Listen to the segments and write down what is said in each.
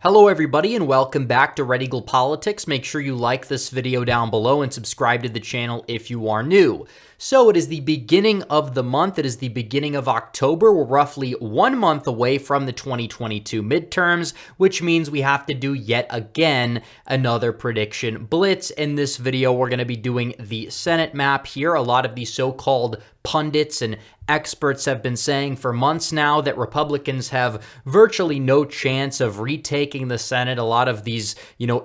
Hello everybody and welcome back to Red Eagle Politics. Make sure you like this video down below and subscribe to the channel if you are new. So it is the beginning of the month. It is the beginning of October. We're roughly 1 month away from the 2022 midterms, which means we have to do yet again another prediction blitz. In this video, we're going to be doing the Senate map here. A lot of the so-called pundits and experts have been saying for months now that Republicans have virtually no chance of retaking the Senate. A lot of these,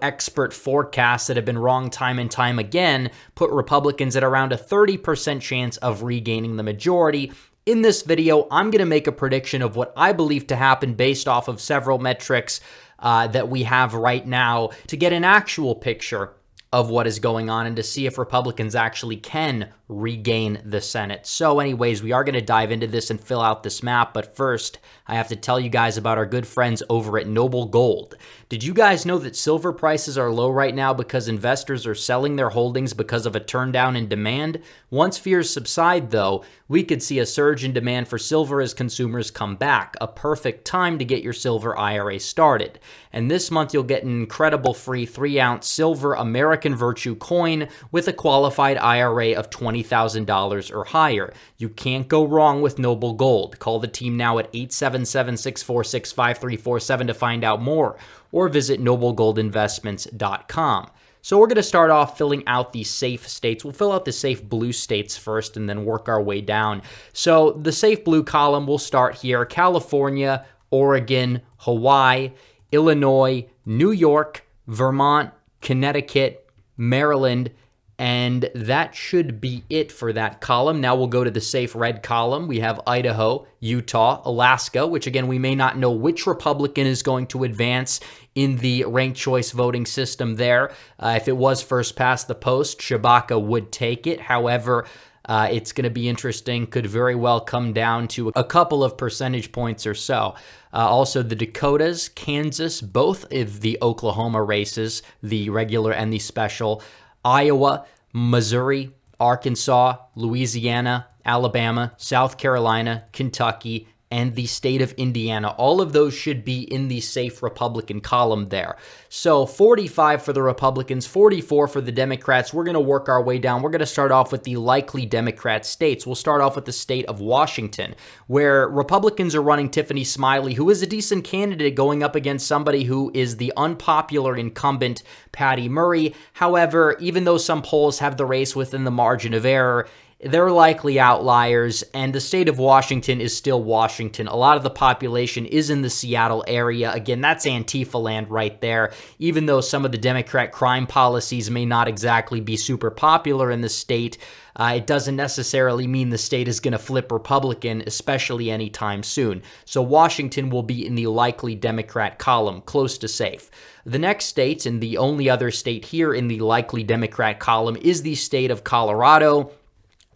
expert forecasts that have been wrong time and time again put Republicans at around a 30% chance of regaining the majority. In this video, I'm going to make a prediction of what I believe to happen based off of several metrics that we have right now to get an actual picture of what is going on and to see if Republicans actually can regain the Senate. So anyways, we are going to dive into this and fill out this map. But first, I have to tell you guys about our good friends over at Noble Gold. Did you guys know that silver prices are low right now because investors are selling their holdings because of a turndown in demand? Once fears subside, though, we could see a surge in demand for silver as consumers come back. A perfect time to get your silver IRA started. And this month, you'll get an incredible free 3-ounce silver American Virtue coin with a qualified IRA of $20,000 or higher. You can't go wrong with Noble Gold. Call the team now at 877-646-5347 to find out more, or visit noblegoldinvestments.com. So we're going to start off filling out the safe states. We'll fill out the safe blue states first and then work our way down. So the safe blue column, we'll start here. California, Oregon, Hawaii, Illinois, New York, Vermont, Connecticut, Maryland, and that should be it for that column. Now we'll go to the safe red column. We have Idaho, Utah, Alaska, which again, we may not know which Republican is going to advance in the ranked choice voting system there. If it was first past the post, Shabaka would take it. However, it's going to be interesting. Could very well come down to a couple of percentage points or so. Also, the Dakotas, Kansas, both of the Oklahoma races, the regular and the special, Iowa, Missouri, Arkansas, Louisiana, Alabama, South Carolina, Kentucky, and the state of Indiana. All of those should be in the safe Republican column there. So 45 for the Republicans, 44 for the Democrats. We're going to work our way down. We're going to start off with the likely Democrat states. We'll start off with the state of Washington, where Republicans are running Tiffany Smiley, who is a decent candidate going up against somebody who is the unpopular incumbent, Patty Murray. However, even though some polls have the race within the margin of error, they're likely outliers, and the state of Washington is still Washington. A lot of the population is in the Seattle area. Again, that's Antifa land right there. Even though some of the Democrat crime policies may not exactly be super popular in the state, it doesn't necessarily mean the state is going to flip Republican, especially anytime soon. So Washington will be in the likely Democrat column, close to safe. The next state, and the only other state here in the likely Democrat column, is the state of Colorado.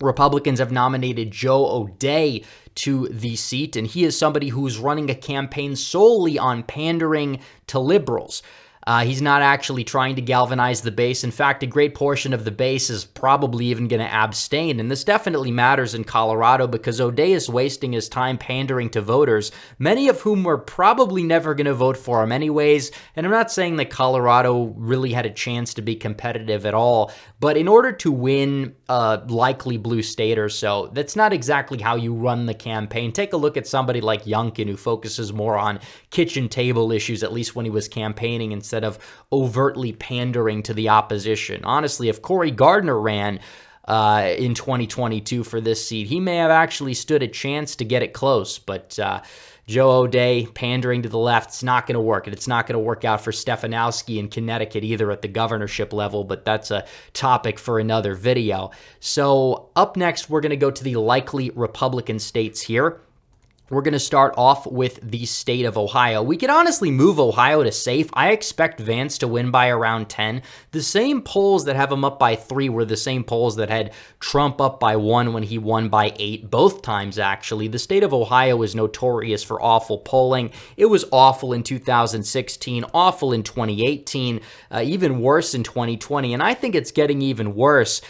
Republicans have nominated Joe O'Dea to the seat, and he is somebody who's running a campaign solely on pandering to liberals. He's not actually trying to galvanize the base. In fact, a great portion of the base is probably even going to abstain. And this definitely matters in Colorado because O'Dea is wasting his time pandering to voters, many of whom were probably never going to vote for him anyways. And I'm not saying that Colorado really had a chance to be competitive at all. But in order to win a likely blue state or so, that's not exactly how you run the campaign. Take a look at somebody like Youngkin, who focuses more on kitchen table issues, at least when he was campaigning, instead of overtly pandering to the opposition. Honestly, if Cory Gardner ran in 2022 for this seat, he may have actually stood a chance to get it close, but Joe O'Dea pandering to the left, it's not going to work, and it's not going to work out for Stefanowski in Connecticut either at the governorship level, but that's a topic for another video. So up next, we're going to go to the likely Republican states here. We're going to start off with the state of Ohio. We could honestly move Ohio to safe. I expect Vance to win by around 10. The same polls that have him up by 3 were the same polls that had Trump up by 1 when he won by 8, both times actually. The state of Ohio is notorious for awful polling. It was awful in 2016, awful in 2018, even worse in 2020, and I think it's getting even worse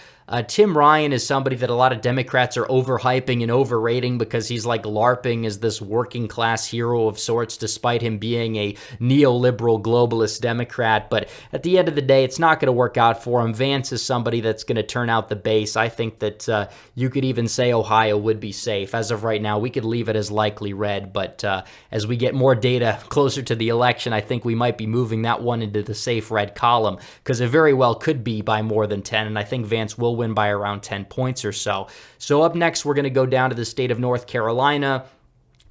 Tim Ryan is somebody that a lot of Democrats are overhyping and overrating because he's like LARPing as this working class hero of sorts, despite him being a neoliberal globalist Democrat. But at the end of the day, it's not going to work out for him. Vance is somebody that's going to turn out the base. I think that you could even say Ohio would be safe. As of right now, we could leave it as likely red. But as we get more data closer to the election, I think we might be moving that one into the safe red column, because it very well could be by more than 10. And I think Vance will win by around 10 points or so. So up next, we're going to go down to the state of North Carolina.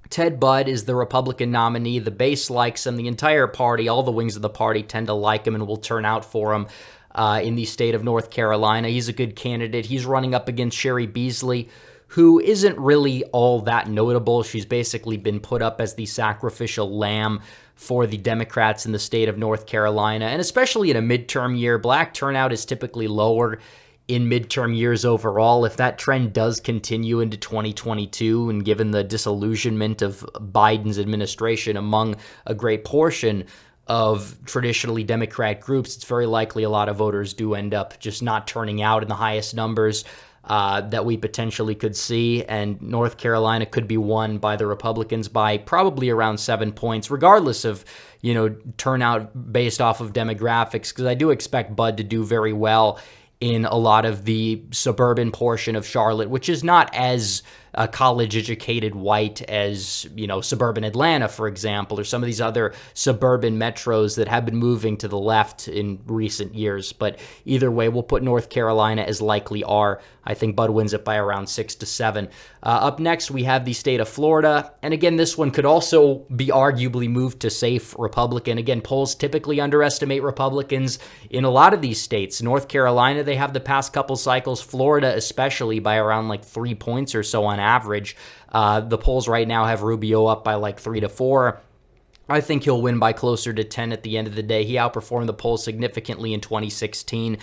Ted Budd is the Republican nominee. The base likes him. The entire party, all the wings of the party tend to like him and will turn out for him in the state of North Carolina. He's a good candidate. He's running up against Sherry Beasley, who isn't really all that notable. She's basically been put up as the sacrificial lamb for the Democrats in the state of North Carolina. And especially in a midterm year, black turnout is typically lower in midterm years overall. If that trend does continue into 2022, and given the disillusionment of Biden's administration among a great portion of traditionally Democrat groups, it's very likely a lot of voters do end up just not turning out in the highest numbers that we potentially could see. And North Carolina could be won by the Republicans by probably around 7 points, regardless of, turnout based off of demographics, because I do expect Bud to do very well in a lot of the suburban portion of Charlotte, which is not as college-educated white as, suburban Atlanta, for example, or some of these other suburban metros that have been moving to the left in recent years. But either way, we'll put North Carolina as likely R. I think Bud wins it by around 6 to 7. Up next, we have the state of Florida. And again, this one could also be arguably moved to safe Republican. Again, polls typically underestimate Republicans in a lot of these states. North Carolina, they have the past couple cycles. Florida, especially, by around like 3 points or so on average. The polls right now have Rubio up by like 3 to 4. I think he'll win by closer to 10 at the end of the day. He outperformed the polls significantly in 2016.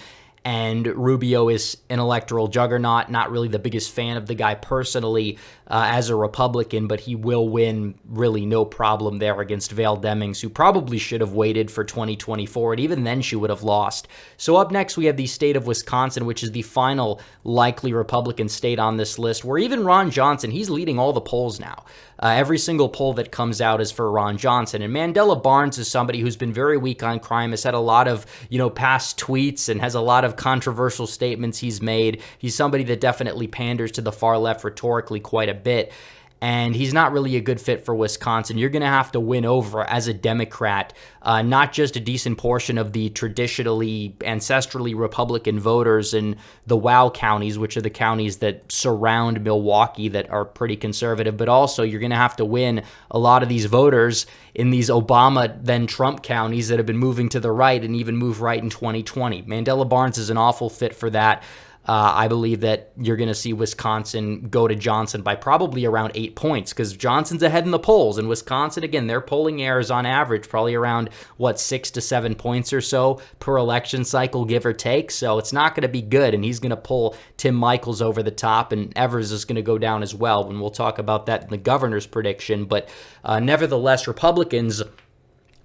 And Rubio is an electoral juggernaut. Not really the biggest fan of the guy personally as a Republican, but he will win really no problem there against Vale Demings, who probably should have waited for 2024, and even then she would have lost. So up next, we have the state of Wisconsin, which is the final likely Republican state on this list, where even Ron Johnson, he's leading all the polls now. Every single poll that comes out is for Ron Johnson. And Mandela Barnes is somebody who's been very weak on crime, has had a lot of, past tweets and has a lot of controversial statements he's made. He's somebody that definitely panders to the far left rhetorically quite a bit. And he's not really a good fit for Wisconsin. You're going to have to win over, as a Democrat, not just a decent portion of the traditionally, ancestrally Republican voters in the WOW counties, which are the counties that surround Milwaukee that are pretty conservative, but also you're going to have to win a lot of these voters in these Obama, then Trump counties that have been moving to the right and even move right in 2020. Mandela Barnes is an awful fit for that. I believe that you're going to see Wisconsin go to Johnson by probably around 8 points, because Johnson's ahead in the polls. And Wisconsin, again, their polling errors on average probably around, 6 to 7 points or so per election cycle, give or take. So it's not going to be good. And he's going to pull Tim Michels over the top, and Evers is going to go down as well. And we'll talk about that in the governor's prediction. But nevertheless, Republicans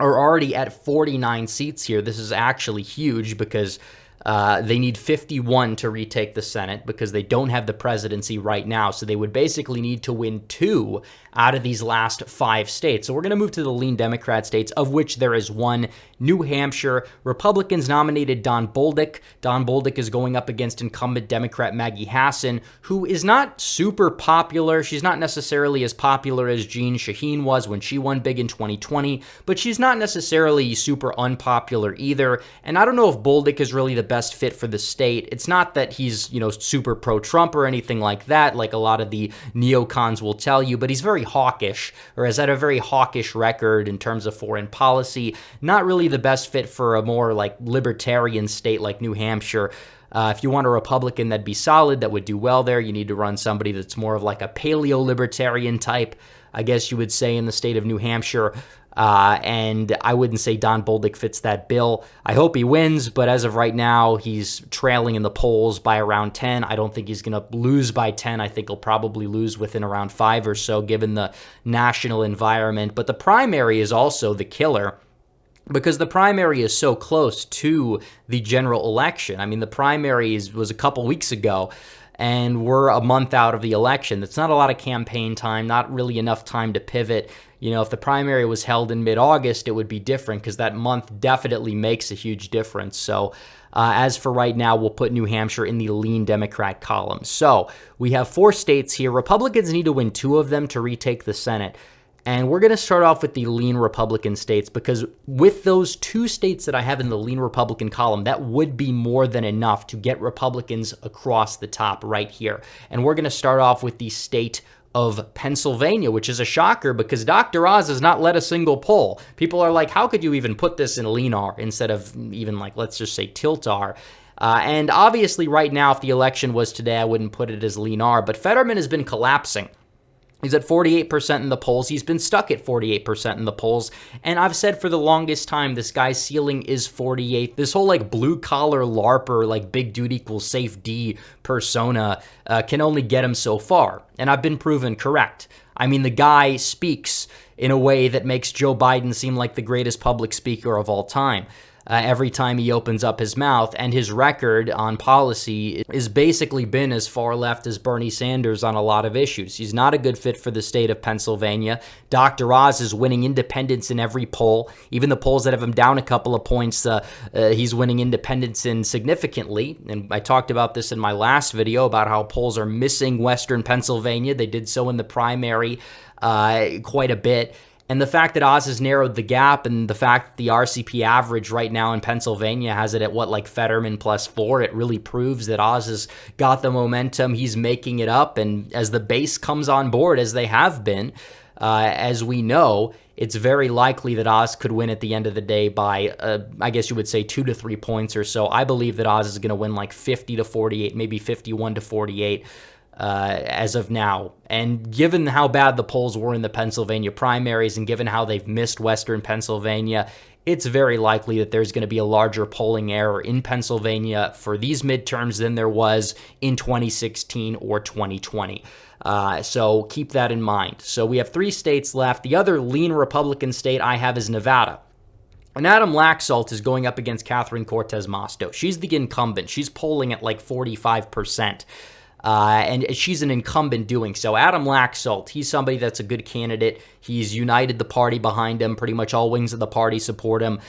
are already at 49 seats here. This is actually huge because they need 51 to retake the Senate because they don't have the presidency right now. So they would basically need to win 2 out of these last 5 states. So we're going to move to the lean Democrat states, of which there is one, New Hampshire. Republicans nominated Don Bolduc. Don Bolduc is going up against incumbent Democrat Maggie Hassan, who is not super popular. She's not necessarily as popular as Jeanne Shaheen was when she won big in 2020, but she's not necessarily super unpopular either. And I don't know if Bolduc is really the best fit for the state. It's not that he's, super pro-Trump or anything like that, like a lot of the neocons will tell you, but he's very hawkish, or has had a very hawkish record in terms of foreign policy. Not really the best fit for a more libertarian state like New Hampshire. If you want a Republican that'd be solid, that would do well there, you need to run somebody that's more of like a paleo-libertarian type, I guess you would say, in the state of New Hampshire. And I wouldn't say Don Bolduc fits that bill. I hope he wins, but as of right now, he's trailing in the polls by around 10. I don't think he's going to lose by 10. I think he'll probably lose within around 5 or so, given the national environment. But the primary is also the killer. because the primary is so close to the general election. I mean, the primary was a couple weeks ago, and we're a month out of the election. That's not a lot of campaign time, not really enough time to pivot. You know, if the primary was held in mid-August, it would be different because that month definitely makes a huge difference. So as for right now, we'll put New Hampshire in the lean Democrat column. So we have 4 states here. Republicans need to win 2 of them to retake the Senate. And we're going to start off with the lean Republican states, because with those 2 states that I have in the lean Republican column, that would be more than enough to get Republicans across the top right here. And we're going to start off with the state of Pennsylvania, which is a shocker because Dr. Oz has not led a single poll. People are like, how could you even put this in lean R instead of even, like, let's just say tilt R? And obviously right now, if the election was today, I wouldn't put it as lean R, but Fetterman has been collapsing. He's at 48% in the polls. He's been stuck at 48% in the polls. And I've said for the longest time, this guy's ceiling is 48. This whole like blue collar LARPer, like big dude equals safe D persona can only get him so far. And I've been proven correct. I mean, the guy speaks in a way that makes Joe Biden seem like the greatest public speaker of all time. Every time he opens up his mouth, and his record on policy is basically been as far left as Bernie Sanders on a lot of issues. He's not a good fit for the state of Pennsylvania. Dr. Oz is winning independents in every poll. Even the polls that have him down a couple of points, he's winning independents in significantly. And I talked about this in my last video about how polls are missing Western Pennsylvania. They did so in the primary quite a bit. And the fact that Oz has narrowed the gap, and the fact that the RCP average right now in Pennsylvania has it at like Fetterman +4, it really proves that Oz has got the momentum. He's making it up. And as the base comes on board, as they have been, as we know, it's very likely that Oz could win at the end of the day by, I guess you would say 2 to 3 points or so. I believe that Oz is going to win like 50 to 48, maybe 51 to 48. As of now. And given how bad the polls were in the Pennsylvania primaries, and given how they've missed Western Pennsylvania, it's very likely that there's going to be a larger polling error in Pennsylvania for these midterms than there was in 2016 or 2020. So keep that in mind. So we have 3 states left. The other lean Republican state I have is Nevada. And Adam Laxalt is going up against Catherine Cortez Masto. She's the incumbent. She's polling at like 45%. And she's an incumbent doing so. Adam Laxalt, he's somebody that's a good candidate. He's united the party behind him. Pretty much all wings of the party support him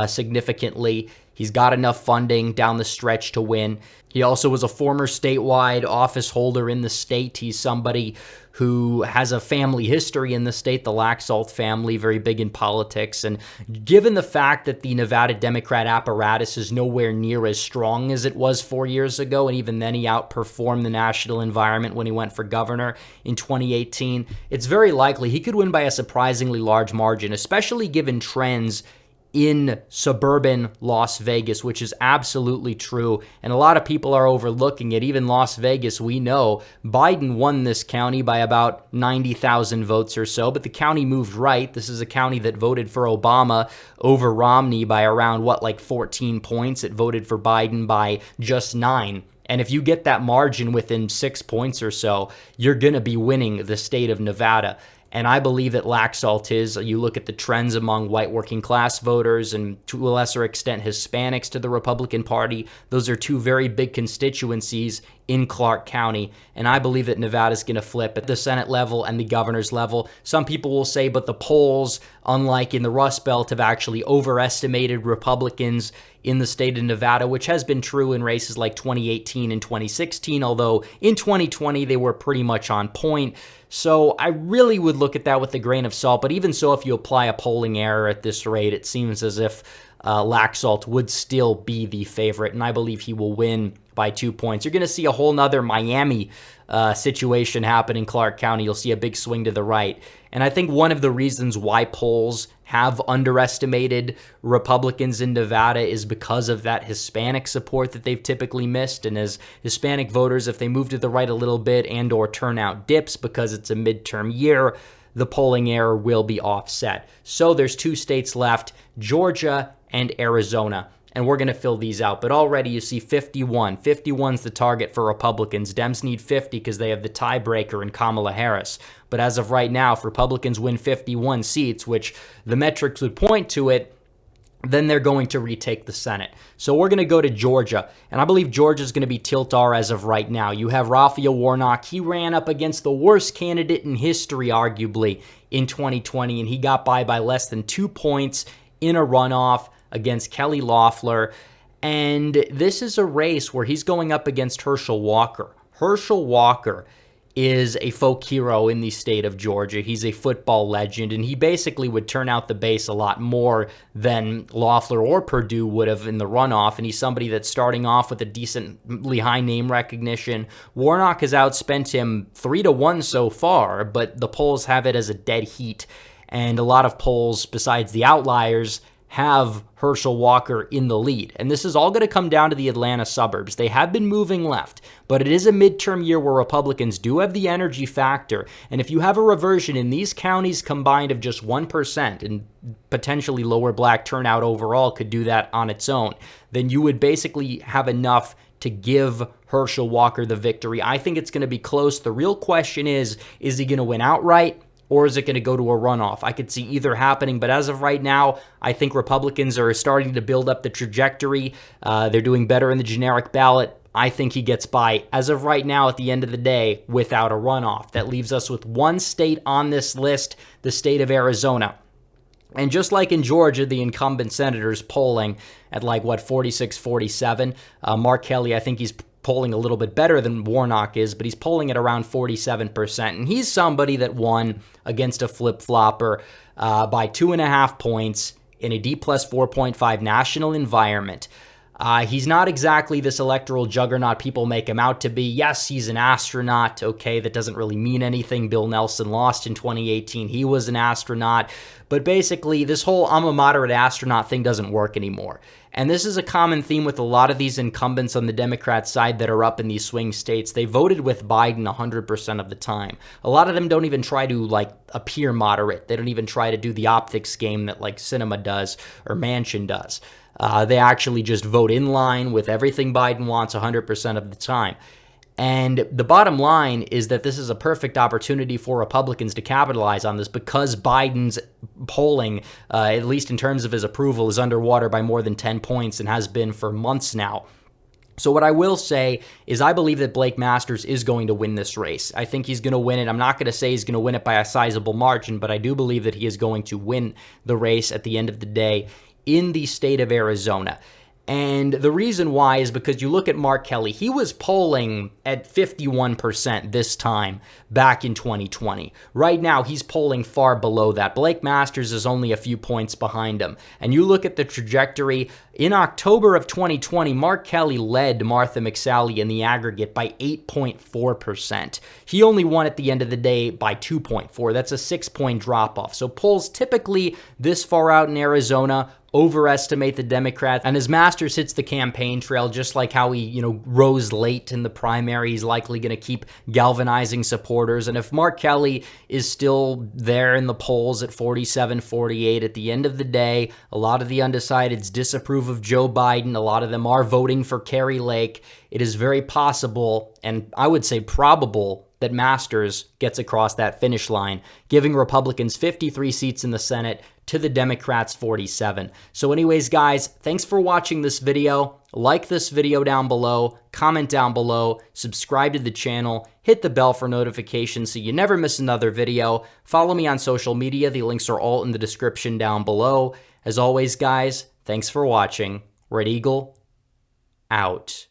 significantly. He's got enough funding down the stretch to win. He also was a former statewide office holder in the state. He's somebody who has a family history in the state, the Laxalt family, very big in politics. And given the fact that the Nevada Democrat apparatus is nowhere near as strong as it was 4 years ago, and even then he outperformed the national environment when he went for governor in 2018, it's very likely he could win by a surprisingly large margin, especially given trends in suburban Las Vegas, which is absolutely true. And a lot of people are overlooking it. Even Las Vegas, we know Biden won this county by about 90,000 votes or so, but the county moved right. This is a county that voted for Obama over Romney by around, like 14 points. It voted for Biden by just 9. And if you get that margin within 6 points or so, you're going to be winning the state of Nevada. And I believe that Laxalt is. You look at the trends among white working class voters and to a lesser extent Hispanics to the Republican Party. Those are 2 very big constituencies in Clark County. And I believe that Nevada's going to flip at the Senate level and the governor's level. Some people will say, but the polls, unlike in the Rust Belt, have actually overestimated Republicans in the state of Nevada, which has been true in races like 2018 and 2016, although in 2020 they were pretty much on point. So I really would look at that with a grain of salt. But even so, if you apply a polling error at this rate, it seems as if Laxalt would still be the favorite, and I believe he will win by 2 points. You're going to see a whole nother Miami situation happen in Clark County. You'll see a big swing to the right. And I think one of the reasons why polls have underestimated Republicans in Nevada is because of that Hispanic support that they've typically missed. And as Hispanic voters, if they move to the right a little bit and or turnout dips because it's a midterm year, the polling error will be offset. So there's 2 states left, Georgia and Arizona. And we're going to fill these out. But already you see 51. 51's the target for Republicans. Dems need 50 because they have the tiebreaker in Kamala Harris. But as of right now, if Republicans win 51 seats, which the metrics would point to it, then they're going to retake the Senate. So we're going to go to Georgia, and I believe Georgia's going to be tilt-R as of right now. You have Raphael Warnock. He ran up against the worst candidate in history, arguably, in 2020, and he got by less than 2 points in a runoff against Kelly Loeffler. And this is a race where he's going up against Herschel Walker. Herschel Walker is a folk hero in the state of Georgia. He's a football legend, and he basically would turn out the base a lot more than Loeffler or Perdue would have in the runoff, and he's somebody that's starting off with a decently high name recognition. Warnock has outspent him 3-1 so far, but the polls have it as a dead heat, and a lot of polls, besides the outliers, have Herschel Walker in the lead. And this is all going to come down to the Atlanta suburbs. They have been moving left, but it is a midterm year where Republicans do have the energy factor. And if you have a reversion in these counties combined of just 1% and potentially lower black turnout overall could do that on its own, then you would basically have enough to give Herschel Walker the victory. I think it's going to be close. The real question is he going to win outright? Or is it going to go to a runoff? I could see either happening, but as of right now, I think Republicans are starting to build up the trajectory. They're doing better in the generic ballot. I think he gets by, as of right now, at the end of the day, without a runoff. That leaves us with one state on this list, the state of Arizona. And just like in Georgia, the incumbent senator's polling at 46, 47. Mark Kelly, I think he's polling a little bit better than Warnock is, but he's polling at around 47%. And he's somebody that won against a flip-flopper by 2.5 points in a D plus 4.5 national environment. He's not exactly this electoral juggernaut people make him out to be. Yes, he's an astronaut. Okay, that doesn't really mean anything. Bill Nelson lost in 2018. He was an astronaut. But basically, this whole I'm a moderate astronaut thing doesn't work anymore. And this is a common theme with a lot of these incumbents on the Democrat side that are up in these swing states. They voted with Biden 100% of the time. A lot of them don't even try to appear moderate. They don't even try to do the optics game that Sinema does or Manchin does. They actually just vote in line with everything Biden wants 100% of the time. And the bottom line is that this is a perfect opportunity for Republicans to capitalize on this because Biden's polling, at least in terms of his approval, is underwater by more than 10 points and has been for months now. So what I will say is I believe that Blake Masters is going to win this race. I think he's going to win it. I'm not going to say he's going to win it by a sizable margin, but I do believe that he is going to win the race at the end of the day in the state of Arizona. And the reason why is because you look at Mark Kelly. He was polling at 51% this time back in 2020. Right now, he's polling far below that. Blake Masters is only a few points behind him. And you look at the trajectory. In October of 2020, Mark Kelly led Martha McSally in the aggregate by 8.4%. He only won at the end of the day by 2.4. That's a 6-point drop-off. So polls typically this far out in Arizona overestimate the Democrats. And as Masters hits the campaign trail, just like how he, rose late in the primary, he's likely going to keep galvanizing supporters. And if Mark Kelly is still there in the polls at 47, 48, at the end of the day, a lot of the undecideds disapprove of Joe Biden. A lot of them are voting for Kari Lake. It is very possible, and I would say probable, that Masters gets across that finish line, giving Republicans 53 seats in the Senate to the Democrats 47. So anyways, guys, thanks for watching this video. Like this video down below, comment down below, subscribe to the channel, hit the bell for notifications so you never miss another video. Follow me on social media. The links are all in the description down below. As always, guys, thanks for watching. Red Eagle, out.